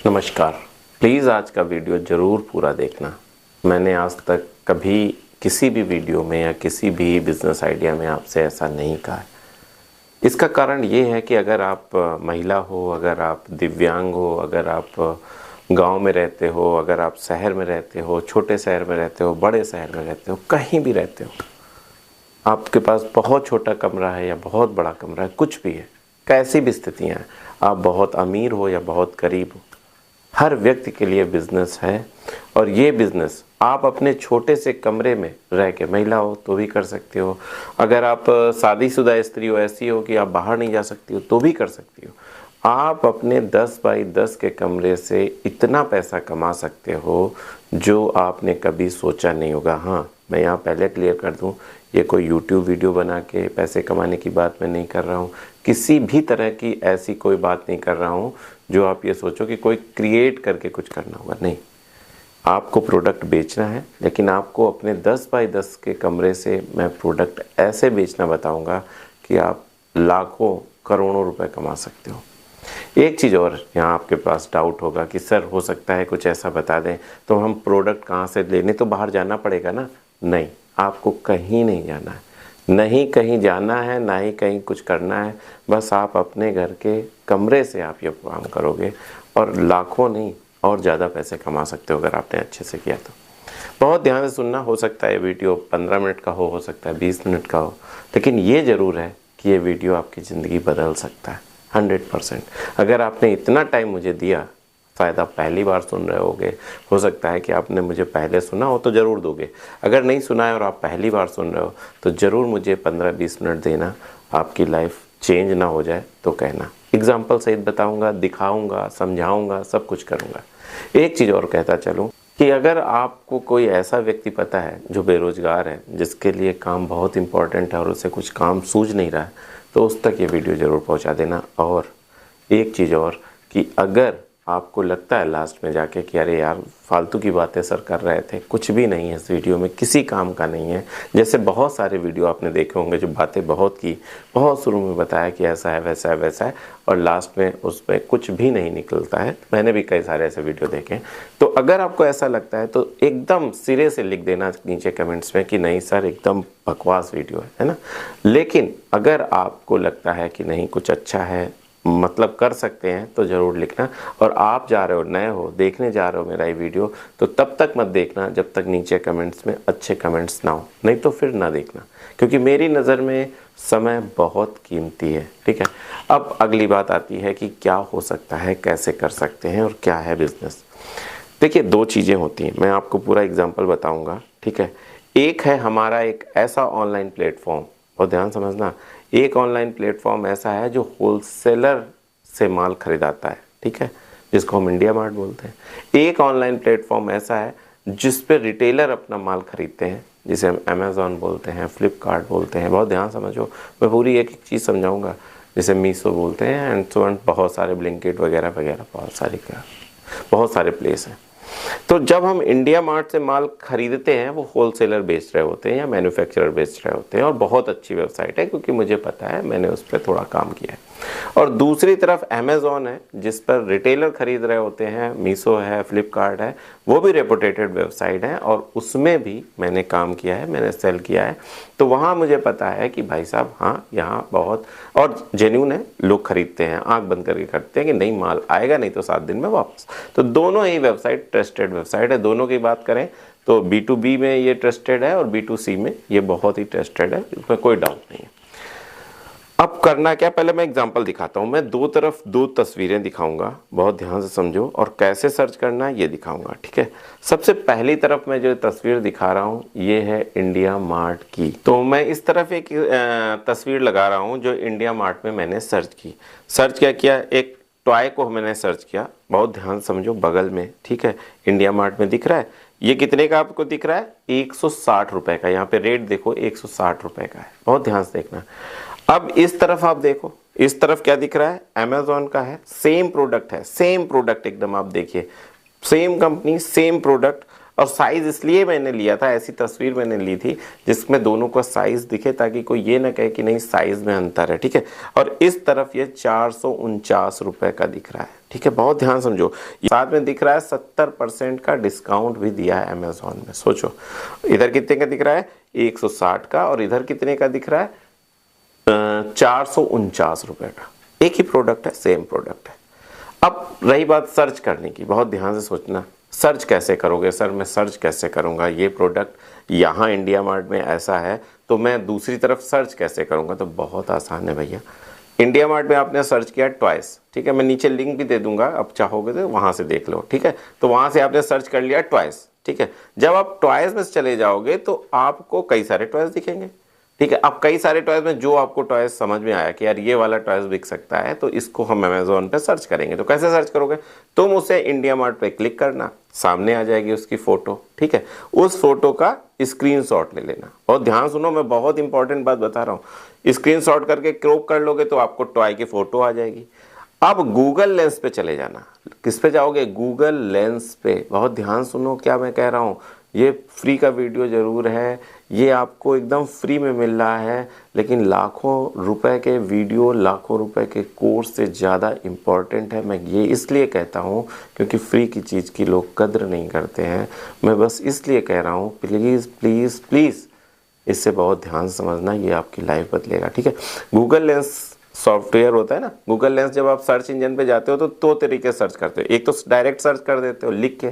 नमस्कार। प्लीज़ आज का वीडियो ज़रूर पूरा देखना। मैंने आज तक कभी किसी भी वीडियो में या किसी भी बिज़नेस आइडिया में आपसे ऐसा नहीं कहा है। इसका कारण ये है कि अगर आप महिला हो, अगर आप दिव्यांग हो, अगर आप गांव में रहते हो, अगर आप शहर में रहते हो, छोटे शहर में रहते हो, बड़े शहर में रहते हो, कहीं भी रहते हो, आपके पास बहुत छोटा कमरा है या बहुत बड़ा कमरा है, कुछ भी है, कैसी भी स्थितियाँ हैं, आप बहुत अमीर हो या बहुत गरीब हो, हर व्यक्ति के लिए बिजनेस है। और ये बिजनेस आप अपने छोटे से कमरे में रह के, महिला हो तो भी कर सकते हो, अगर आप शादीशुदा स्त्री हो, ऐसी हो कि आप बाहर नहीं जा सकती हो तो भी कर सकती हो। आप अपने 10 बाई 10 के कमरे से इतना पैसा कमा सकते हो जो आपने कभी सोचा नहीं होगा। हाँ, मैं यहाँ पहले क्लियर कर दूँ, ये कोई YouTube वीडियो बना के पैसे कमाने की बात मैं नहीं कर रहा हूँ, किसी भी तरह की ऐसी कोई बात नहीं कर रहा हूँ जो आप ये सोचो कि कोई क्रिएट करके कुछ करना होगा। नहीं, आपको प्रोडक्ट बेचना है, लेकिन आपको अपने 10 बाई 10 के कमरे से मैं प्रोडक्ट ऐसे बेचना बताऊंगा कि आप लाखों करोड़ों रुपए कमा सकते हो। एक चीज़ और यहाँ आपके पास डाउट होगा कि सर हो सकता है कुछ ऐसा बता दें तो हम प्रोडक्ट कहाँ से लेने, तो बाहर जाना पड़ेगा ना। नहीं, आपको कहीं नहीं जाना है, नहीं कहीं जाना है, ना ही कहीं कुछ करना है। बस आप अपने घर के कमरे से आप ये काम करोगे और लाखों नहीं और ज़्यादा पैसे कमा सकते हो अगर आपने अच्छे से किया तो। बहुत ध्यान से सुनना। हो सकता है वीडियो 15 मिनट का हो सकता है 20 मिनट का हो, लेकिन ये ज़रूर है कि ये वीडियो आपकी ज़िंदगी बदल सकता है 100%। अगर आपने इतना टाइम मुझे दिया, शायद आप पहली बार सुन रहे होगे, हो सकता है कि आपने मुझे पहले सुना हो तो ज़रूर दोगे। अगर नहीं सुना है और आप पहली बार सुन रहे हो तो ज़रूर मुझे 15-20 मिनट देना। आपकी लाइफ चेंज ना हो जाए तो कहना, एग्जाम्पल सहित बताऊंगा, दिखाऊंगा, समझाऊंगा, सब कुछ करूंगा। एक चीज़ और कहता चलूँ कि अगर आपको कोई ऐसा व्यक्ति पता है जो बेरोजगार है, जिसके लिए काम बहुत इंपॉर्टेंट है और उसे कुछ काम सूझ नहीं रहा है, तो उस तक ये वीडियो ज़रूर पहुंचा देना। और एक चीज़ और कि अगर आपको लगता है लास्ट में जाके कि अरे यार फालतू की बातें सर कर रहे थे, कुछ भी नहीं है इस वीडियो में, किसी काम का नहीं है, जैसे बहुत सारे वीडियो आपने देखे होंगे जो बातें बहुत की, बहुत शुरू में बताया कि ऐसा है वैसा है वैसा है और लास्ट में उसमें कुछ भी नहीं निकलता है। मैंने भी कई सारे ऐसे वीडियो देखे। तो अगर आपको ऐसा लगता है तो एकदम सिरे से लिख देना नीचे कमेंट्स में कि नहीं सर एकदम बकवास वीडियो है ना। लेकिन अगर आपको लगता है कि नहीं कुछ अच्छा है, मतलब कर सकते हैं, तो ज़रूर लिखना। और आप जा रहे हो, नए हो, देखने जा रहे हो मेरा ये वीडियो, तो तब तक मत देखना जब तक नीचे कमेंट्स में अच्छे कमेंट्स ना हो, नहीं तो फिर ना देखना, क्योंकि मेरी नज़र में समय बहुत कीमती है। ठीक है, अब अगली बात आती है कि क्या हो सकता है, कैसे कर सकते हैं और क्या है बिजनेस। देखिए, दो चीज़ें होती हैं, मैं आपको पूरा एग्जाम्पल बताऊँगा। ठीक है, एक है हमारा एक ऐसा ऑनलाइन प्लेटफॉर्म, और ध्यान समझना, एक ऑनलाइन प्लेटफॉर्म ऐसा है जो होलसेलर से माल खरीदाता है। ठीक है, जिसको हम इंडिया मार्ट बोलते हैं। एक ऑनलाइन प्लेटफॉर्म ऐसा है जिस पे रिटेलर अपना माल खरीदते हैं, जिसे हम अमेज़ॉन बोलते हैं, फ्लिपकार्ट बोलते हैं। बहुत ध्यान समझो, मैं पूरी एक एक चीज़ समझाऊंगा। जिसे मीशो बोलते हैं एंड सो एंड, बहुत सारे ब्लिंकिट वगैरह वगैरह, बहुत सारे प्लेस हैं। तो जब हम इंडिया मार्ट से माल खरीदते हैं, वो होलसेलर बेच रहे होते हैं या मैन्युफैक्चरर बेच रहे होते हैं, और बहुत अच्छी वेबसाइट है क्योंकि मुझे पता है, मैंने उस पर थोड़ा काम किया है। और दूसरी तरफ अमेज़ॉन है जिस पर रिटेलर खरीद रहे होते हैं, मीशो है, फ्लिपकार्ट है, वो भी रेपुटेटेड वेबसाइट है और उसमें भी मैंने काम किया है, मैंने सेल किया है। तो वहाँ मुझे पता है कि भाई साहब हाँ, यहाँ बहुत और जेन्युइन है, लोग खरीदते हैं, आंख बंद करके करते हैं कि नहीं माल आएगा, नहीं तो 7 दिन में वापस। तो दोनों ही वेबसाइट ट्रस्टेड वेबसाइट है। दोनों की बात करें तो B2B में ये ट्रस्टेड है और B2C में ये बहुत ही ट्रस्टेड है, इसमें कोई डाउट नहीं है। अब करना क्या, पहले मैं एग्जांपल दिखाता हूं। मैं दो तस्वीरें दिखाऊंगा, बहुत ध्यान से समझो, और कैसे सर्च करना है ये दिखाऊंगा। ठीक है, सबसे पहली तरफ मैं जो तस्वीर दिखा रहा हूं ये है इंडिया मार्ट की। तो मैं इस तरफ एक तस्वीर लगा रहा हूं जो इंडिया मार्ट में मैंने सर्च की। सर्च क्या किया, एक टॉय को मैंने सर्च किया, बहुत ध्यान समझो, बगल में। ठीक है, इंडिया मार्ट में दिख रहा है, ये कितने का आपको दिख रहा है, 160 रुपए का। यहाँ पे रेट देखो 160 रुपए का है, बहुत ध्यान से देखना। अब इस तरफ आप देखो, इस तरफ क्या दिख रहा है, अमेज़ॉन का है, सेम प्रोडक्ट है, सेम प्रोडक्ट एकदम, आप देखिए सेम कंपनी सेम प्रोडक्ट। और साइज इसलिए मैंने लिया था, ऐसी तस्वीर मैंने ली थी जिसमें दोनों का साइज दिखे ताकि कोई ये ना कहे कि नहीं साइज में अंतर है, ठीक है। और इस तरफ ये 449 रुपए का दिख रहा है, ठीक है, बहुत ध्यान समझो। साथ में दिख रहा है 70% का डिस्काउंट भी दिया है अमेजोन में। सोचो इधर कितने का दिख रहा है, 160 का, और इधर कितने का दिख रहा है, 449 रुपए का। एक ही प्रोडक्ट है, सेम प्रोडक्ट है। अब रही बात सर्च करने की, बहुत ध्यान से सोचना, सर्च कैसे करोगे? सर मैं सर्च कैसे करूंगा, ये प्रोडक्ट यहाँ इंडिया मार्ट में ऐसा है तो मैं दूसरी तरफ सर्च कैसे करूंगा? तो बहुत आसान है भैया। इंडिया मार्ट में आपने सर्च किया टॉयस, ठीक है, मैं नीचे लिंक भी दे दूंगा, अब चाहोगे तो वहां से देख लो, ठीक है। तो वहां से आपने सर्च कर लिया टॉयस, ठीक है। जब आप टॉयस में चले जाओगे तो आपको कई सारे टॉयस दिखेंगे, ठीक है। अब कई सारे टॉयज में जो आपको टॉयज समझ में आया कि यार ये वाला टॉयज बिक सकता है तो इसको हम अमेजोन पे सर्च करेंगे। तो कैसे सर्च करोगे? तुम उसे इंडिया मार्ट पे क्लिक करना, सामने आ जाएगी उसकी फोटो, ठीक है। उस फोटो का स्क्रीनशॉट ले लेना। बहुत ध्यान सुनो, मैं बहुत इंपॉर्टेंट बात बता रहा हूँ। स्क्रीनशॉट करके क्रॉप कर लोगे तो आपको टॉय की फोटो आ जाएगी। अब गूगल लेंस पे चले जाना। किस पे जाओगे? गूगल लेंस पे। बहुत ध्यान सुनो क्या मैं कह रहा हूँ, ये फ्री का वीडियो जरूर है, ये आपको एकदम फ्री में मिल रहा है, लेकिन लाखों रुपए के वीडियो, लाखों रुपए के कोर्स से ज़्यादा इम्पॉर्टेंट है। मैं ये इसलिए कहता हूँ क्योंकि फ्री की चीज़ की लोग कद्र नहीं करते हैं। मैं बस इसलिए कह रहा हूँ, प्लीज़ प्लीज़ प्लीज़ इससे बहुत ध्यान से समझना, ये आपकी लाइफ बदलेगा, ठीक है। गूगल लेंस सॉफ्टवेयर होता है ना, गूगल लेंस, जब आप सर्च इंजन पे जाते हो तो दो तरीके से सर्च करते हो। एक तो डायरेक्ट सर्च कर देते हो लिख के,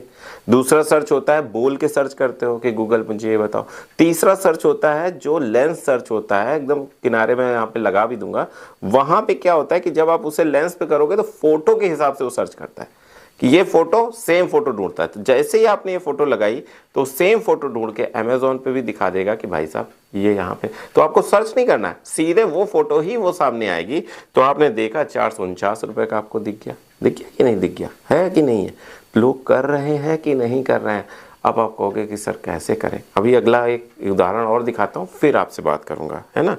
दूसरा सर्च होता है बोल के सर्च करते हो कि गूगल मुझे ये बताओ, तीसरा सर्च होता है जो लेंस सर्च होता है, एकदम किनारे में यहाँ पे लगा भी दूंगा। वहां पे क्या होता है कि जब आप उसे लेंस पे करोगे तो फोटो के हिसाब से वो सर्च करता है कि ये फोटो, सेम फोटो ढूंढता है। तो जैसे ही आपने ये फोटो लगाई तो सेम फोटो ढूंढ के अमेजोन पे भी दिखा देगा कि भाई साहब ये यहाँ पे। तो आपको सर्च नहीं करना है, सीधे वो फोटो ही वो सामने आएगी। तो आपने देखा 449 रुपए का आपको दिख गया। दिख गया कि नहीं दिख गया, है कि नहीं है? लोग कर रहे हैं कि नहीं कर रहे हैं? अब आप कहोगे कि सर कैसे करें? अभी अगला एक उदाहरण और दिखाता हूँ, फिर आपसे बात करूंगा, है ना।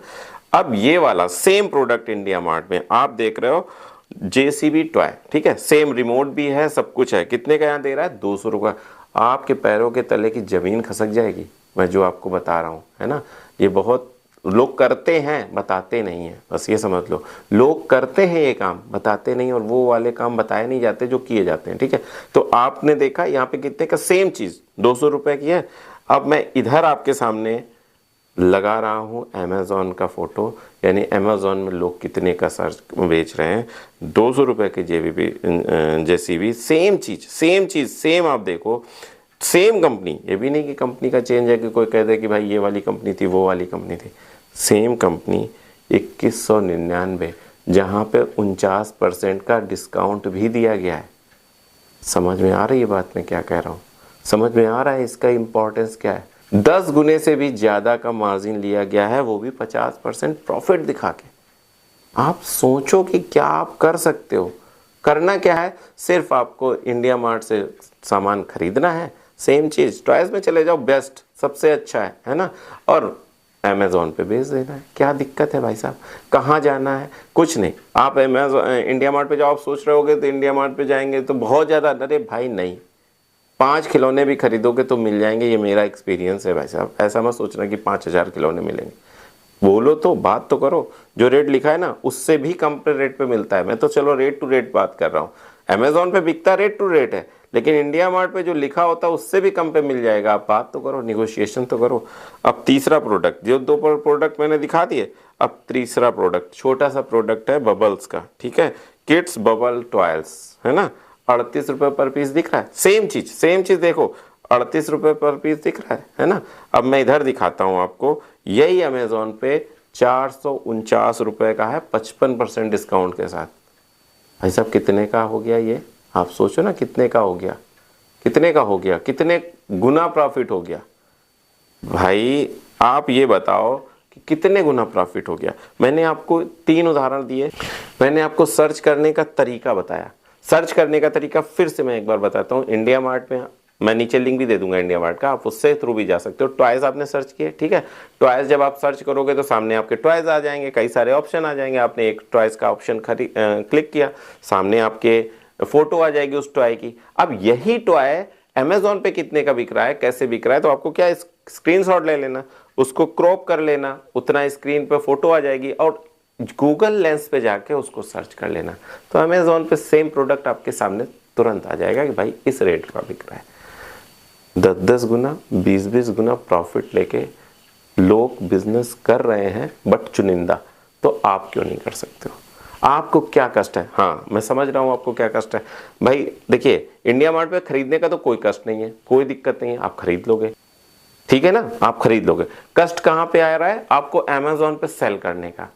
अब ये वाला सेम प्रोडक्ट इंडिया मार्ट में आप देख रहे हो, JCB टॉय, ठीक है, सेम रिमोट भी है, सब कुछ है। कितने का यहाँ दे रहा है? 200 रुपये। आपके पैरों के तले की जमीन खसक जाएगी, मैं जो आपको बता रहा हूँ, है ना। ये बहुत लोग करते हैं, बताते नहीं हैं, बस ये समझ लो। लोग करते हैं ये काम, बताते नहीं, और वो वाले काम बताए नहीं जाते जो किए जाते हैं, ठीक है। तो आपने देखा यहाँ पे कितने का सेम चीज़ 200 रुपये की है। अब मैं इधर आपके सामने लगा रहा हूँ अमेजोन का फोटो, यानी अमेजोन में लोग कितने का सर्च बेच रहे हैं। 200 रुपये की JCB, सेम चीज़ सेम। आप देखो सेम कंपनी, ये भी नहीं कि कंपनी का चेंज है कि कोई कह दे कि भाई ये वाली कंपनी थी वो वाली कंपनी थी। सेम कंपनी 2199, जहाँ पे 49% का डिस्काउंट भी दिया गया है। समझ में आ रही है बात मैं क्या कह रहा हूँ? समझ में आ रहा है इसका इम्पोर्टेंस क्या है? 10 गुने से भी ज़्यादा का मार्जिन लिया गया है, वो भी 50% प्रॉफिट दिखा के। आप सोचो कि क्या आप कर सकते हो। करना क्या है, सिर्फ आपको इंडिया मार्ट से सामान खरीदना है। सेम चीज़ टॉयज में चले जाओ, बेस्ट, सबसे अच्छा है ना, और अमेजोन पे भेज देना है। क्या दिक्कत है भाई साहब? कहाँ जाना है? कुछ नहीं। आप अमेजोन इंडिया मार्ट पे जाओ, आप सोच रहे होगे तो इंडिया मार्ट पे जाएंगे तो बहुत ज़्यादा, अरे भाई नहीं, 5 खिलौने भी खरीदोगे तो मिल जाएंगे। ये मेरा एक्सपीरियंस है भाई साहब। ऐसा मत सोचना कि 5000 खिलौने मिलेंगे। बोलो तो, बात तो करो। जो रेट लिखा है ना उससे भी कम पे रेट पे मिलता है। मैं तो चलो रेट टू रेट बात कर रहा हूँ। अमेजोन पे बिकता रेट टू रेट है, लेकिन इंडिया मार्ट पे जो लिखा होता है उससे भी कम पे मिल जाएगा। आप बात तो करो, निगोशिएशन तो करो। अब तीसरा प्रोडक्ट, जो 2 प्रोडक्ट मैंने दिखा दिए, अब तीसरा प्रोडक्ट, छोटा सा प्रोडक्ट है बबल्स का, ठीक है, किड्स बबल टॉयल्स, है ना। 38 रुपये पर पीस दिख रहा है। सेम चीज देखो, 38 रुपये पर पीस दिख रहा है ना। अब मैं इधर दिखाता हूँ आपको, यही अमेजोन पे 449 रुपये का है, 55% डिस्काउंट के साथ। भाई साहब कितने का हो गया ये? आप सोचो ना कितने का हो गया, कितने का हो गया, कितने गुना प्रॉफिट हो गया। भाई आप ये बताओ कि कितने गुना प्रॉफिट हो गया। मैंने आपको 3 उदाहरण दिए, मैंने आपको सर्च करने का तरीका बताया। सर्च करने का तरीका फिर से मैं एक बार बताता हूँ। इंडिया मार्ट में, मैं नीचे लिंक भी दे दूंगा इंडिया मार्ट का, आप उससे थ्रू भी जा सकते हो। टॉयज आपने सर्च किए, ठीक है, टॉयज जब आप सर्च करोगे तो सामने आपके टॉयज आ जाएंगे, कई सारे ऑप्शन आ जाएंगे। आपने एक टॉयज का ऑप्शन क्लिक किया, सामने आपके फोटो आ जाएगी उस टॉय की। अब यही टॉय अमेजोन पे कितने का बिक रहा है, कैसे बिक रहा है, तो आपको क्या स्क्रीनशॉट ले लेना, उसको क्रॉप कर लेना, उतना स्क्रीन पे फोटो आ जाएगी और गूगल लेंस पे जाके उसको सर्च कर लेना, तो अमेजोन पे सेम प्रोडक्ट आपके सामने तुरंत आ जाएगा कि भाई इस रेट का बिक रहा है। 10-10 गुना 20-20 गुना प्रॉफिट लेके लोग बिजनेस कर रहे हैं, बट चुनिंदा। तो आप क्यों नहीं कर सकते हो? आपको क्या कष्ट है? हाँ मैं समझ रहा हूँ आपको क्या कष्ट है भाई। देखिए इंडिया मार्ट पे खरीदने का तो कोई कष्ट नहीं है, कोई दिक्कत नहीं है, आप खरीद लोगे, ठीक है ना, आप खरीद लोगे। कष्ट कहाँ पे आ रहा है आपको? अमेजोन पे सेल करने का।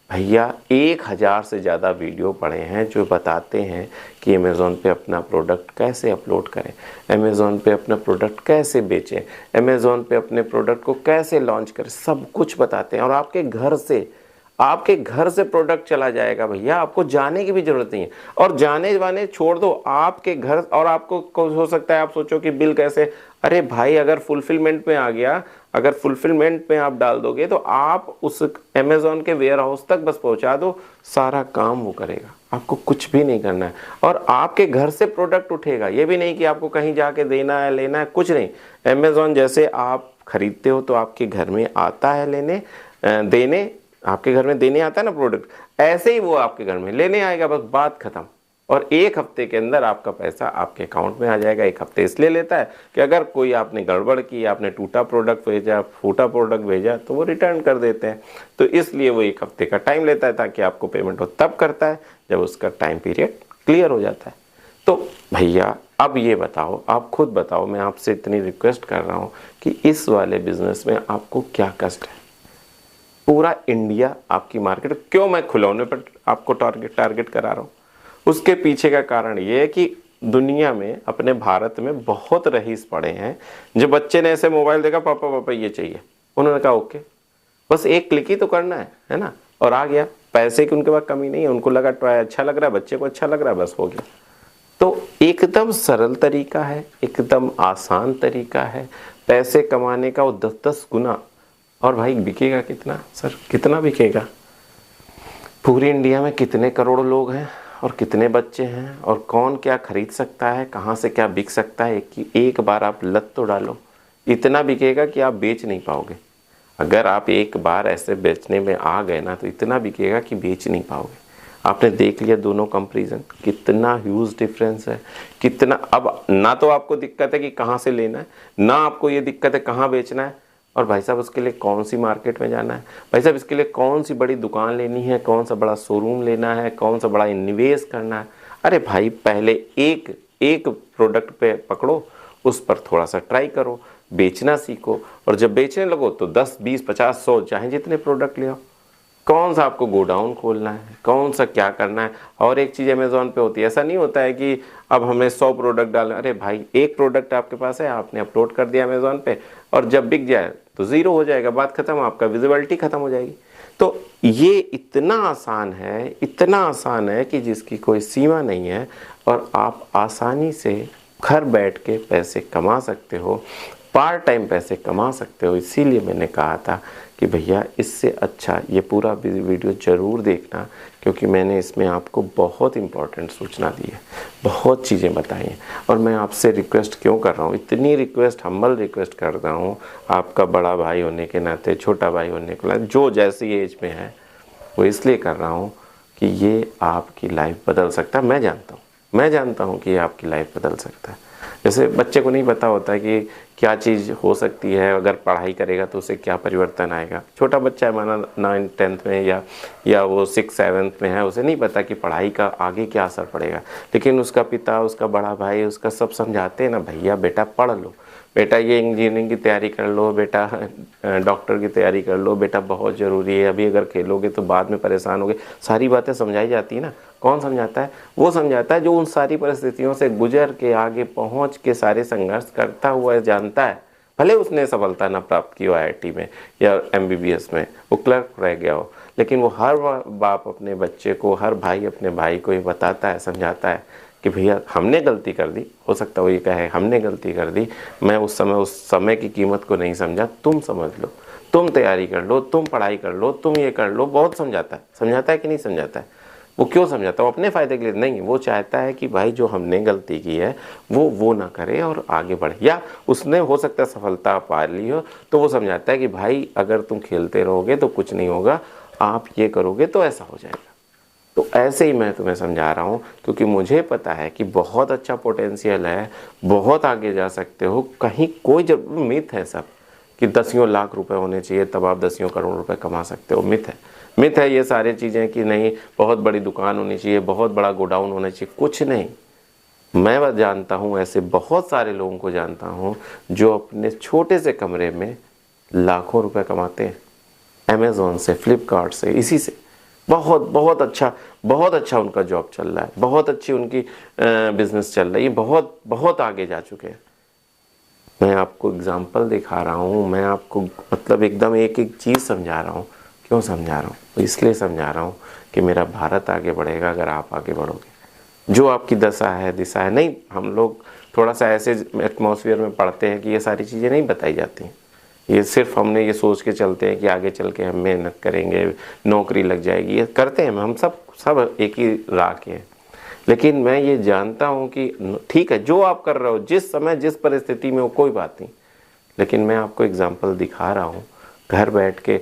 भैया 1000 से ज़्यादा वीडियो पड़े हैं जो बताते हैं कि अमेज़ॉन पे अपना प्रोडक्ट कैसे अपलोड करें, अमेज़ॉन पे अपना प्रोडक्ट कैसे बेचें, अमेज़ॉन पे अपने प्रोडक्ट को कैसे लॉन्च करें, सब कुछ बताते हैं। और आपके घर से प्रोडक्ट चला जाएगा भैया, आपको जाने की भी जरूरत नहीं है। और जाने वाने छोड़ दो, आपके घर, और आपको हो सकता है आप सोचो कि बिल कैसे, अरे भाई अगर फुलफिलमेंट में आ गया, अगर फुलफिलमेंट में आप डाल दोगे तो आप उस अमेज़ॉन के वेयर हाउस तक बस पहुंचा दो, सारा काम वो करेगा, आपको कुछ भी नहीं करना है और आपके घर से प्रोडक्ट उठेगा। ये भी नहीं कि आपको कहीं जाके देना है, लेना है, कुछ नहीं। अमेज़ॉन जैसे आप खरीदते हो तो आपके घर में आता है देने, आपके घर में देने आता है ना प्रोडक्ट, ऐसे ही वो आपके घर में लेने आएगा, बस बात खत्म। और 1 हफ्ते के अंदर आपका पैसा आपके अकाउंट में आ जाएगा। 1 हफ्ते इसलिए लेता है कि अगर कोई आपने गड़बड़ की, आपने टूटा प्रोडक्ट भेजा, फूटा प्रोडक्ट भेजा, तो वो रिटर्न कर देते हैं। तो इसलिए वो 1 हफ्ते का टाइम लेता है, ताकि आपको पेमेंट हो तब करता है जब उसका टाइम पीरियड क्लियर हो जाता है। तो भैया अब ये बताओ, आप खुद बताओ, मैं आपसे इतनी रिक्वेस्ट कर रहा हूँ कि इस वाले बिजनेस में आपको क्या कष्ट है? पूरा इंडिया आपकी मार्केट, क्यों मैं खिलौने पर आपको टारगेट करा रहा हूँ? उसके पीछे का कारण ये है कि दुनिया में, अपने भारत में बहुत रईस पड़े हैं जो बच्चे ने ऐसे मोबाइल देखा, पापा पापा ये चाहिए, उन्होंने कहा ओके, बस एक क्लिक ही तो करना है ना, और आ गया। पैसे की उनके पास कमी नहीं है, उनको लगा टॉय अच्छा लग रहा है, बच्चे को अच्छा लग रहा है, बस हो गया। तो एकदम सरल तरीका है, एकदम आसान तरीका है पैसे कमाने का, वो 10-10 गुना। और भाई बिकेगा कितना सर, कितना बिकेगा? पूरी इंडिया में कितने करोड़ लोग हैं और कितने बच्चे हैं, और कौन क्या खरीद सकता है, कहाँ से क्या बिक सकता है, एक बार आप लत तो डालो, इतना बिकेगा कि आप बेच नहीं पाओगे। अगर आप एक बार ऐसे बेचने में आ गए ना, तो इतना बिकेगा कि बेच नहीं पाओगे। आपने देख लिया दोनों कंपैरिजन, कितना ह्यूज डिफरेंस है, कितना। अब ना तो आपको दिक्कत है कि कहाँ से लेना है, ना आपको ये दिक्कत है कहाँ बेचना है, और भाई साहब उसके लिए कौन सी मार्केट में जाना है, भाई साहब इसके लिए कौन सी बड़ी दुकान लेनी है, कौन सा बड़ा शोरूम लेना है, कौन सा बड़ा निवेश करना है। अरे भाई पहले एक प्रोडक्ट पे पकड़ो, उस पर थोड़ा सा ट्राई करो, बेचना सीखो, और जब बेचने लगो तो 10, 20, 50, 100 चाहे जितने प्रोडक्ट ले आओ। कौन सा आपको गोडाउन खोलना है, कौन सा क्या करना है। और एक चीज़ अमेज़ॉन पे होती है, ऐसा नहीं होता है कि अब हमें 100 प्रोडक्ट डालना। अरे भाई एक प्रोडक्ट आपके पास है, आपने अपलोड कर दिया अमेज़ॉन पे, और जब बिक जाए तो ज़ीरो हो जाएगा, बात खत्म, आपका विजिबिलिटी खत्म हो जाएगी। तो ये इतना आसान है कि जिसकी कोई सीमा नहीं है, और आप आसानी से घर बैठ के पैसे कमा सकते हो, पार्ट टाइम पैसे कमा सकते हो। इसीलिए मैंने कहा था कि भैया इससे अच्छा ये पूरा वीडियो ज़रूर देखना, क्योंकि मैंने इसमें आपको बहुत इंपॉर्टेंट सूचना दी है, बहुत चीज़ें बताई हैं। और मैं आपसे रिक्वेस्ट क्यों कर रहा हूँ, इतनी रिक्वेस्ट, हम्बल रिक्वेस्ट कर रहा हूँ, आपका बड़ा भाई होने के नाते, छोटा भाई होने के नाते, जो जैसी एज में है, वो इसलिए कर रहा हूँ कि ये आपकी लाइफ बदल सकता है। मैं जानता हूँ कि ये आपकी लाइफ बदल सकता है। जैसे बच्चे को नहीं पता होता है कि क्या चीज़ हो सकती है, अगर पढ़ाई करेगा तो उसे क्या परिवर्तन आएगा। छोटा बच्चा है, माना 9th 10th में या वो 6th 7th में है, उसे नहीं पता कि पढ़ाई का आगे क्या असर पड़ेगा। लेकिन उसका पिता, उसका बड़ा भाई, उसका सब समझाते हैं ना, भैया बेटा पढ़ लो, बेटा ये इंजीनियरिंग की तैयारी कर लो, बेटा डॉक्टर की तैयारी कर लो, बेटा बहुत ज़रूरी है, अभी अगर खेलोगे तो बाद में परेशान होगे। सारी बातें समझाई जाती है ना। कौन समझाता है? वो समझाता है जो उन सारी परिस्थितियों से गुजर के, आगे पहुंच के, सारे संघर्ष करता हुआ जानता है। भले उसने सफलता ना प्राप्त की हो IIT में या MBBS में, वो क्लर्क रह गया हो, लेकिन वो हर बाप अपने बच्चे को, हर भाई अपने भाई को ये बताता है, समझाता है कि भैया हमने गलती कर दी। हो सकता है वो ये कहे हमने गलती कर दी, मैं उस समय की कीमत को नहीं समझा, तुम समझ लो, तुम तैयारी कर लो, तुम पढ़ाई कर लो, तुम ये कर लो। बहुत समझाता है कि नहीं समझाता है? वो क्यों समझाता है? वो अपने फ़ायदे के लिए नहीं, वो चाहता है कि भाई जो हमने गलती की है वो ना करे और आगे बढ़े। या उसने हो सकता है सफलता पा ली हो, तो वो समझाता है कि भाई अगर तुम खेलते रहोगे तो कुछ नहीं होगा, आप ये करोगे तो ऐसा हो जाएगा। तो ऐसे ही मैं तुम्हें समझा रहा हूँ, क्योंकि मुझे पता है कि बहुत अच्छा पोटेंशियल है, बहुत आगे जा सकते हो। कहीं कोई मिथ है सब कि 10 लाख रुपए होने चाहिए तब आप 10 करोड़ रुपए कमा सकते हो। मिथ है ये सारी चीज़ें कि नहीं बहुत बड़ी दुकान होनी चाहिए, बहुत बड़ा गोडाउन होना चाहिए, कुछ नहीं। मैं बस जानता हूँ, ऐसे बहुत सारे लोगों को जानता हूँ जो अपने छोटे से कमरे में लाखों रुपए कमाते हैं, अमेज़ॉन से, फ्लिपकार्ट से, इसी से। बहुत अच्छा उनका जॉब चल रहा है, बहुत अच्छी उनकी बिजनेस चल रही है, बहुत आगे जा चुके हैं। मैं आपको एग्जांपल दिखा रहा हूँ, मैं आपको मतलब एकदम एक एक चीज़ समझा रहा हूँ। क्यों समझा रहा हूँ? तो इसलिए समझा रहा हूँ कि मेरा भारत आगे बढ़ेगा अगर आप आगे बढ़ोगे। जो आपकी दशा है, दिशा है, नहीं, हम लोग थोड़ा सा ऐसे एटमॉस्फेयर में पढ़ते हैं कि ये सारी चीज़ें नहीं बताई जाती। ये सिर्फ हमने ये सोच के चलते हैं कि आगे चल के हम मेहनत करेंगे, नौकरी लग जाएगी, ये करते हैं हम सब एक ही राह के हैं। लेकिन मैं ये जानता हूँ कि ठीक है जो आप कर रहे हो, जिस समय जिस परिस्थिति में हो, कोई बात नहीं, लेकिन मैं आपको एग्जाम्पल दिखा रहा हूँ घर बैठ के।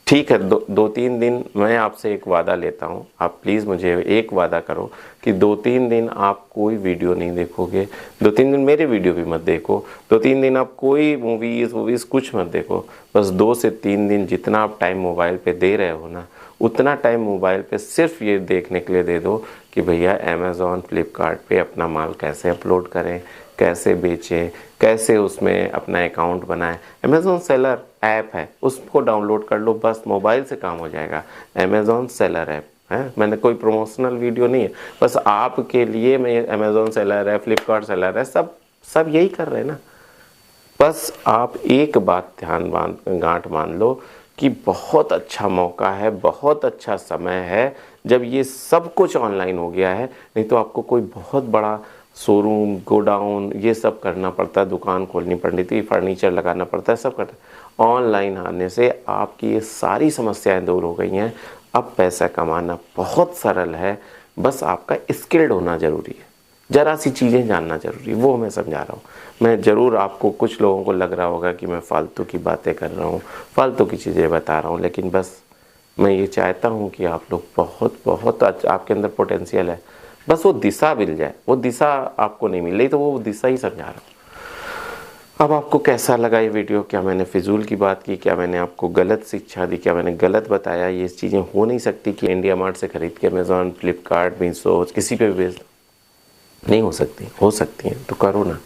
ठीक है, 2-3 दिन मैं आपसे एक वादा लेता हूँ, आप प्लीज़ मुझे एक वादा करो कि 2-3 दिन आप कोई वीडियो नहीं देखोगे, 2-3 दिन मेरे वीडियो भी मत देखो, 2-3 दिन आप कोई मूवीज़ कुछ मत देखो। बस 2 से 3 दिन जितना आप टाइम मोबाइल पे दे रहे हो ना, उतना टाइम मोबाइल पे सिर्फ ये देखने के लिए दे दो कि भैया अमेज़ॉन, फ्लिपकार्ट पे अपना माल कैसे अपलोड करें, कैसे बेचें, कैसे उसमें अपना अकाउंट बनाएं। अमेज़ॉन सेलर ऐप है, उसको डाउनलोड कर लो, बस मोबाइल से काम हो जाएगा। अमेज़ॉन सेलर ऐप है, मैंने कोई प्रमोशनल वीडियो नहीं है, बस आपके लिए मैं अमेज़ॉन सेलर है, फ्लिपकार्ट सेलर है, सब यही कर रहे हैं ना। बस आप एक बात गांठ मान लो कि बहुत अच्छा मौका है, बहुत अच्छा समय है जब ये सब कुछ ऑनलाइन हो गया है। नहीं तो आपको कोई बहुत बड़ा शोरूम, गोडाउन, ये सब करना पड़ता है, दुकान खोलनी पड़ती थी, फर्नीचर लगाना पड़ता है, सब करता है। ऑनलाइन आने से आपकी ये सारी समस्याएं दूर हो गई हैं। अब पैसा कमाना बहुत सरल है, बस आपका स्किल्ड होना ज़रूरी है, ज़रा सी चीज़ें जानना ज़रूरी है, वो मैं समझा रहा हूँ। मैं ज़रूर आपको, कुछ लोगों को लग रहा होगा कि मैं फालतू की बातें कर रहा हूँ, फालतू की चीज़ें बता रहा हूँ, लेकिन बस मैं ये चाहता हूँ कि आप लोग बहुत आपके अंदर पोटेंशियल है, बस वो दिशा मिल जाए। वो दिशा आपको नहीं मिल रही तो वो दिशा ही समझा रहा हूँ। अब आपको कैसा लगा ये वीडियो? क्या मैंने फिजूल की बात की? क्या मैंने आपको गलत शिक्षा दी? क्या मैंने गलत बताया? ये चीज़ें हो नहीं सकती कि इंडिया मार्ट से खरीद के अमेज़ॉन, फ्लिपकार्ट, मीशो किसी पे भी बेच नहीं हो सकती? हो सकती हैं तो करो ना।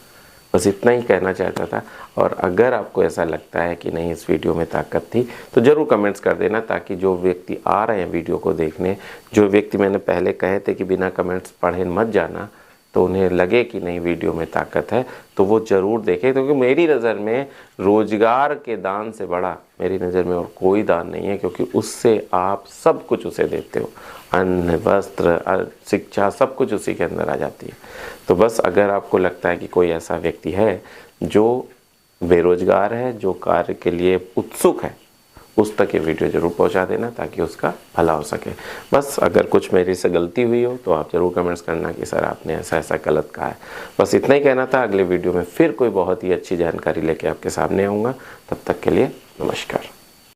बस इतना ही कहना चाहता था। और अगर आपको ऐसा लगता है कि नहीं इस वीडियो में ताकत थी तो ज़रूर कमेंट्स कर देना, ताकि जो व्यक्ति आ रहे हैं वीडियो को देखने, जो व्यक्ति मैंने पहले कहे थे कि बिना कमेंट्स पढ़े मत जाना, तो उन्हें लगे कि नहीं वीडियो में ताकत है तो वो ज़रूर देखें। क्योंकि मेरी नज़र में रोज़गार के दान से बड़ा मेरी नज़र में और कोई दान नहीं है, क्योंकि उससे आप सब कुछ उसे देते हो, अन्न, वस्त्र, शिक्षा, सब कुछ उसी के अंदर आ जाती है। तो बस अगर आपको लगता है कि कोई ऐसा व्यक्ति है जो बेरोजगार है, जो कार्य के लिए उत्सुक है, उस तक ये वीडियो ज़रूर पहुंचा देना ताकि उसका भला हो सके। बस अगर कुछ मेरे से गलती हुई हो तो आप ज़रूर कमेंट्स करना कि सर आपने ऐसा गलत कहा है। बस इतना ही कहना था। अगले वीडियो में फिर कोई बहुत ही अच्छी जानकारी लेके आपके सामने आऊँगा। तब तक के लिए नमस्कार।